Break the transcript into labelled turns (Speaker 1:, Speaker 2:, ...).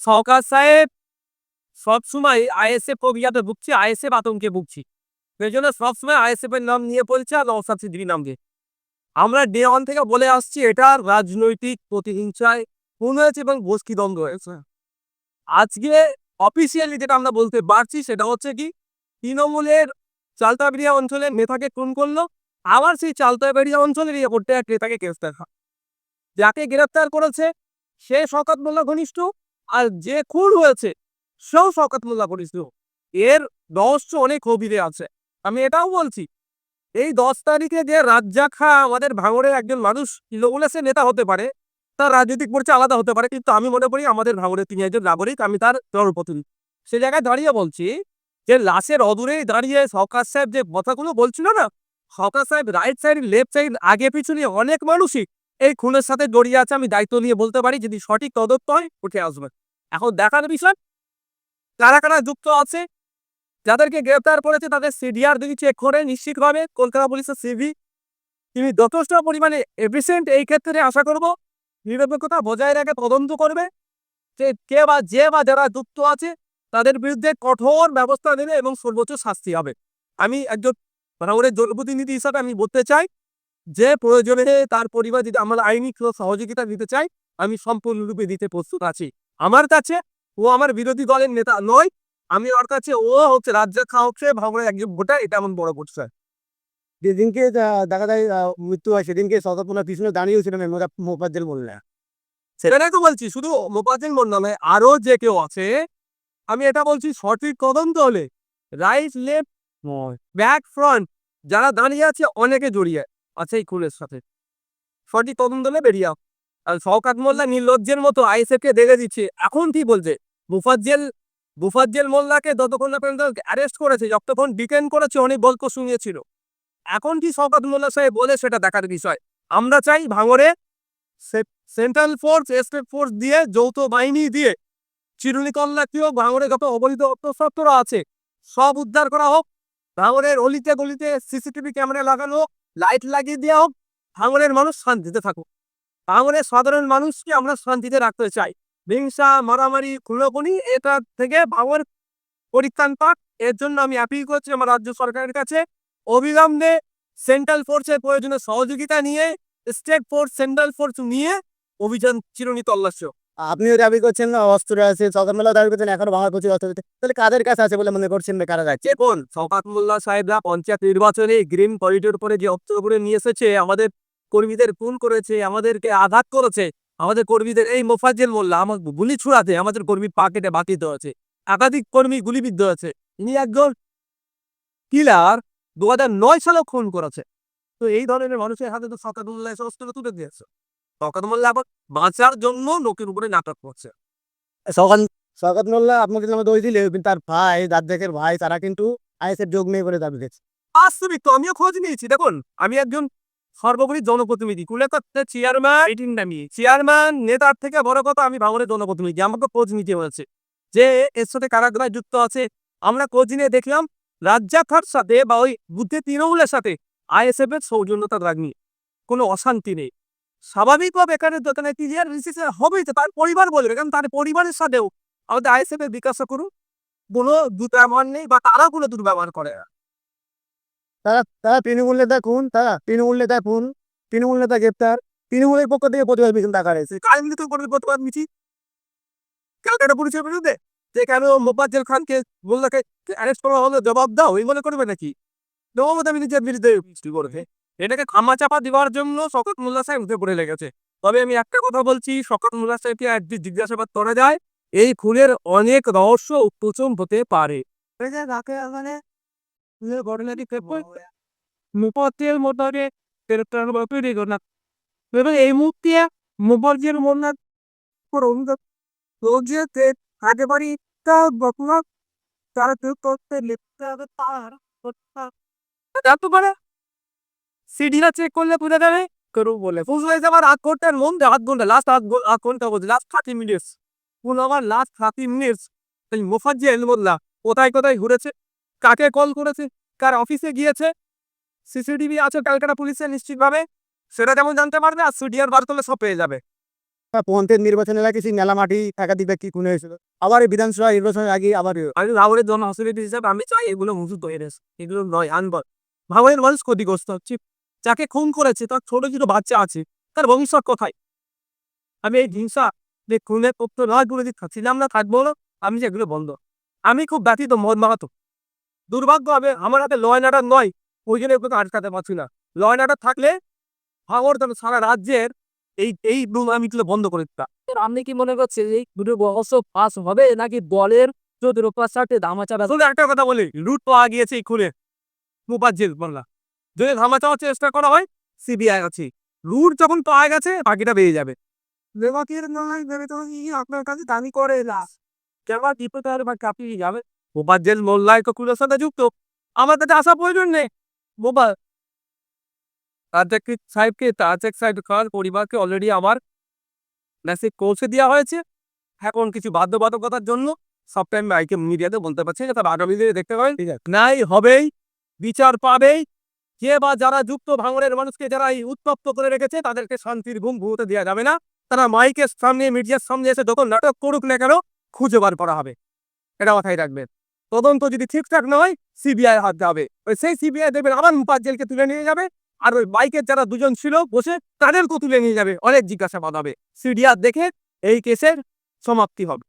Speaker 1: সওকাত সাহেব সবসময় আইএসএফ অভিযাতে ভুগছি, আইএসএফ আতঙ্কে ভুগছি। সেই জন্য সবসময় আইএসএফ এর নাম নিয়ে বলছে আর নওশাদ সিদ্দিকীর নাম দিয়ে। আমরা ডে ওয়ান থেকে বলে আসছি এটা রাজনৈতিক প্রতিহিংসায় খুন হয়েছে এবং গোষ্ঠীদ্বন্দ্ব হয়েছে। আজকে অফিসিয়ালি যেটা আমরা বলতে পারছি সেটা হচ্ছে কি, তৃণমূলের চালতাবেড়িয়া অঞ্চলের নেতাকে খুন করলো, আবার সেই চালতাবেড়িয়া অঞ্চলের করতে এক নেতাকে গ্রেফতার হয়। যাকে গ্রেফতার করেছে সে শওকত মোল্লা ঘনিষ্ঠ, আর যে খুন হয়েছে সেও শওকত মোল্লা ঘনিষ্ঠ। এর রহস্য অনেক গভীরে আছে। আমি এটাও বলছি, এই 10 তারিখে যে রাজ্জাক খাঁ আমাদের ভাঙড়ের একজন মানুষ, তৃণমূলের সে নেতা হতে পারে, তার রাজনৈতিক পরিচয় আলাদা হতে পারে, কিন্তু আমি মনে করি আমাদের ভাঙড়ের তিনি একজন নাগরিক, আমি তার জনপ্রতিনিধি। সে জায়গায় দাঁড়িয়ে বলছি যে লাশের অদূরেই দাঁড়িয়ে সওকাত সাহেব যে কথাগুলো বলছিল না, সওকাত সাহেব রাইট সাইড লেফট সাইড আগে পিছনে অনেক মানুষই এই খুনের সাথে জড়িয়ে আছে। আমি দায়িত্ব নিয়ে বলতে পারি যদি সঠিক তদন্ত হয় উঠে আসবে। এখন দেখার বিষয় কারা কারা যুক্ত আছে, যাদেরকে গ্রেফতার করেছে তাদের সিডিআর যদি চেক করে নিশ্চিতভাবে কলকাতা পুলিশের সিভি তিনি যথেষ্ট পরিমাণে এফিসিয়েন্ট। এই ক্ষেত্রে আশা করব নিরপেক্ষতা বজায় রেখে তদন্ত করবে, যে কে বা যে বা যারা যুক্ত আছে তাদের বিরুদ্ধে কঠোর ব্যবস্থা নেবে এবং সর্বোচ্চ শাস্তি হবে। আমি একজন ভাঙড়ের জনপ্রতিনিধি হিসাবে আমি বলতে চাই যে প্রয়োজনে তার পরিবার যদি আমরা আইনি সহযোগিতা দিতে চাই, আমি সম্পূর্ণরূপে দিতে প্রস্তুত আছি। আমার কাছে ও আমার বিরোধী দলের নেতা নয়, আমি ওর কাছে ও হচ্ছে রাজ্জাক খাঁ হচ্ছে ভাঙড়ের একজন ভোটার, এটা এমন বড় করছে।
Speaker 2: যেদিনকে দেখা যায় মৃত্যু হয় সেদিনকে শওকত মোল্লার পিছনে দাঁড়িয়েছিলেন মোফাজ্জল মোল্লা।
Speaker 1: সেটাই তো বলছি, শুধু মোফাজ্জল মোল্লা নয়, আরো যে কেউ আছে। আমি এটা বলছি সঠিক তদন্ত হলে রাইট লেফট ব্যাক ফ্রন্ট যারা দাঁড়িয়ে আছে অনেকে জড়িয়ে আছে এই খুনের সাথে। সঠিক তদন্ত হলে বেরিয়ে আসবে। আর শওকত মোল্লা নির্লজ্জের মতো আইএসএফ কে দেখে দিচ্ছে। এখন কি বলছে, মুফাজ্জেল মুফাজ্জেল মোল্লাকে যতক্ষণ না পর্যন্ত অ্যারেস্ট করেছে, যতক্ষণ ডিটেন করেছে অনেক গল্প শুনিয়েছিল। এখন কি শওকত মোল্লা সাহেব বলে সেটা দেখার বিষয়। আমরা চাই ভাঙড়ে সেন্ট্রাল ফোর্স স্টেট ফোর্স দিয়ে যৌথ বাহিনী দিয়ে চিরুনি তল্লাশি হোক, ভাঙড়ে যত অবৈধ অস্ত্রশস্ত্র আছে সব উদ্ধার করা হোক, ভাঙড়ের অলিতে গলিতে সিসিটিভি ক্যামেরা লাগানো হোক, লাইট লাগিয়ে দেওয়া হোক, ভাঙড়ের মানুষ শান্তিতে থাকুক। ভাঙড়ের সাধারণ মানুষকে আমরা শান্তিতে রাখতে চাই। হিংসা মারামারি খুনোখুনি এটা থেকে ভাঙড় পরিত্রাণ পাক, এর জন্য আমি অ্যাপিল করছি আমার রাজ্য সরকারের কাছে অবিলম্বে সেন্ট্রাল ফোর্সের প্রয়োজনে সহযোগিতা নিয়ে স্টেট ফোর্স সেন্ট্রাল ফোর্স নিয়ে অভিযান চিরুনি তল্লাশি হোক।
Speaker 2: আপনিও দাবি করছেন না অস্ত্র আছে, শওকত মোল্লা দাবি করছেন এখনো ভাঙা প্রচুর অস্ত্র আছে। তাহলে কাদের কাছে আছে বলে মনে করছেন, কারা যাচ্ছে?
Speaker 1: দেখুন, শওকত মোল্লা সাহেবরা পঞ্চায়েত নির্বাচনে গ্রিন করিডোর করে যে অস্ত্র করে নিয়ে এসেছে, আমাদের কর্মীদের খুন করেছে, আমাদেরকে আঘাত করেছে, আমাদের কর্মীদের এই মোফাজ্জেল মোল্লা আমার গুলি ছুড়াতে আমাদের কর্মীর পা কেটে বাকিতে আছে, একাধিক কর্মী গুলিবিদ্ধ আছে। ইনি একজন কিলার, 2009 সালে খুন করেছে। তো এই ধরনের মানুষের হাতে তো শওকত মোল্লা এসে অস্ত্র তুলে দিয়েছে। শওকত মোল্লা আবার বাঁচার জন্য লোকের উপরে নাটক করছে।
Speaker 2: শওকত শওকত মোল্লা আপনাকে নামে দোষ দিলে কিন্তু তার ভাই, রাজ্জাকের ভাই, তারা কিন্তু আইএসএফ যোগ নেই বলে দাবি করছে।
Speaker 1: বাস্তবিক তো আমিও খোঁজ নিয়েছি। দেখুন, আমি একজন সর্বোপরি জনপ্রতিনিধি, কুলেকার চেয়ারম্যান নেতার থেকে বড় কথা আমি ভাঙড়ের জনপ্রতিনিধি। আমাকে খোঁজ নিতে হয়েছে যে এর সাথে কারা কারা যুক্ত আছে। আমরা খোঁজ নিয়ে দেখলাম রাজ্জাক খাঁর সাথে বা ওই বুদ্ধি তৃণমূলের সাথে আইএসএফ এর সৌজন্যতা রাখনি, কোনো অশান্তি নেই। স্বাভাবিকভাবে এখানে দোকানে ক্লিয়ার হবেই, তো তার পরিবার বলবে, কারণ তার পরিবারের সাথেও আমাদের আইএসএফ এর বিকাশ করুন, কোনো দুর্ব্যবহার নেই বা তারা কোনো দুর্ব্যবহার করে না।
Speaker 2: তারা তারা তৃণমূল নেতা খুন, তৃণমূল নেতা গ্রেপ্তার, তৃণমূলের পক্ষ থেকে প্রতিবাদ মিছিল ডাকা হয়েছে।
Speaker 1: কার বিরুদ্ধে করবে প্রতিবাদ মিছিল? ক্যালকাটা পুলিশের বিরুদ্ধে, যে কেন মোফাজ্জেল খানকে মোল্লাকে অ্যারেস্ট করা হলো জবাব দাও, এই মনে করবে নাকি? মমতা নিজের বিরুদ্ধে মিছিল করেছে। এটাকে খামা চাপা দেওয়ার জন্য শওকত মোল্লা সাহেব উঠে পড়ে লেগেছে। তবে আমি একটা কথা বলছি, শওকত মোল্লা সাহেবকে একদিন জিজ্ঞাসাবাদ করা যায়, এই খুনের অনেক রহস্য উৎপোচন হতে পারে। মানে ঘটনাটি মুফাজ্জেল মোল্লাকে গ্রেপ্তার করে না, এবং এই মুহূর্তে মুফাজ্জেল মোল্লার রোজিয়াতে একেবারেই ঘটনা তারা কেউ করতে লিখতে হবে তার জানতে পারে। সিডিটা চেক করলে বুঝা যাবে করু বলে ফুল হয়ে যাবার 8 ঘন্টার মধ্যে 8 ঘন্টা লাস্ট 8 ঘন্টা বলছে, লাস্ট 30 মিনিটস ফুল আমার লাস্ট 30 মিনিটস। এই মোফাজ্জেল মোল্লা কোথায় কোথায় ঘুরেছে, কাকে কল করেছে, কার অফিসে গিয়েছে, সিসিটিভি আছে ক্যালকাটা পুলিশের নিশ্চিতভাবে, সেটা যেমন জানতে পারবে আর সিডিআর বার করলে সব পেয়ে যাবে।
Speaker 2: পঞ্চায়েত নির্বাচন এলাকায় সেই মেলামাটি একাধিক ব্যক্তি খুন হয়েছিল, আবার এই বিধানসভা নির্বাচনের আগে আবার
Speaker 1: আমি ভাঙড়ের জন হসপিটালিটি হিসাবে আমি চাই এগুলো মুসুদ হয়ে গেছে, এগুলো নয় আনবার। ভাঙড়ের মানুষ ক্ষতিগ্রস্ত হচ্ছে, যাকে খুন করেছে তার ছোট ছোট বাচ্চা আছে, তার ভবিষ্যৎ কোথায়? আমি এই হিংসা যে খুনের তথ্য নয় করে ছিলাম না, থাকবো না, আমি যে এগুলো বন্ধ। আমি খুব ব্যথিত মন মাহাতো, দুর্ভাগ্য হবে আমার হাতে ল অ্যান্ড অর্ডার নয়, ওই জন্য ওকে আটকাতে পারছি না। ল অ্যান্ড অর্ডার থাকলে ভাঙড় তবে সারা রাজ্যের এই দুর্নামিগুলো বন্ধ করে দিতাম। আপনি কি মনে করছেন এই দুটো বহস পাস হবে নাকি দলের যদি রোপার সাথে ধামাচা? আসলে একটা কথা বলি, লুট পাওয়া গিয়েছে এই খুলে মুপাজ্জেল বাংলা, যদি ধামা চাওয়ার চেষ্টা করা হয় সিবিআই আছে, লুট যখন পাওয়া গেছে বাকিটা বেরিয়ে যাবে। লেবাকের নয় ভেবে তো আপনার কাছে দামি করে না কেমন বিপদের বা কাপিয়ে যাবে। মুপাজ্জেল মোল্লায় তো কুলের সাথে যুক্ত, আমার কাছে আসা প্রয়োজন নেই। মোবাইল তাজেক সাহেবকে, তাজেক সাহেব খান পরিবারকে অলরেডি আমার মেসেজ পৌঁছে দেওয়া হয়েছে। এখন কিছু বাধ্যবাধকতার জন্য সবটাইম মাইকে মিডিয়াতে বলতে পারছি না, তবে আগামী দিনে দেখতে পাবেন নাই হবেই, বিচার পাবেই। যে বা যারা যুক্ত ভাঙড়ের মানুষকে যারা এই উত্তপ্ত করে রেখেছে তাদেরকে শান্তির ঘুম ঘুমোতে দেওয়া যাবে না। তারা মাইকের সামনে মিডিয়ার সামনে এসে যখন নাটক করুক না কেন খুঁজে বার করা হবে, এটা মাথায় রাখবেন। তদন্ত যদি ঠিকঠাক না হয় সিবিআই হাত যাবে, ওই সেই সিবিআই দেখবেন আবার মুপাজ্জেলকে তুলে নিয়ে যাবে, আর ওই বাইকের যারা দুজন ছিল বসে তাদেরকেও তুলে নিয়ে যাবে, অনেক জিজ্ঞাসাবাদ হবে। সিডিআর দেখে এই কেসের সমাপ্তি হবে।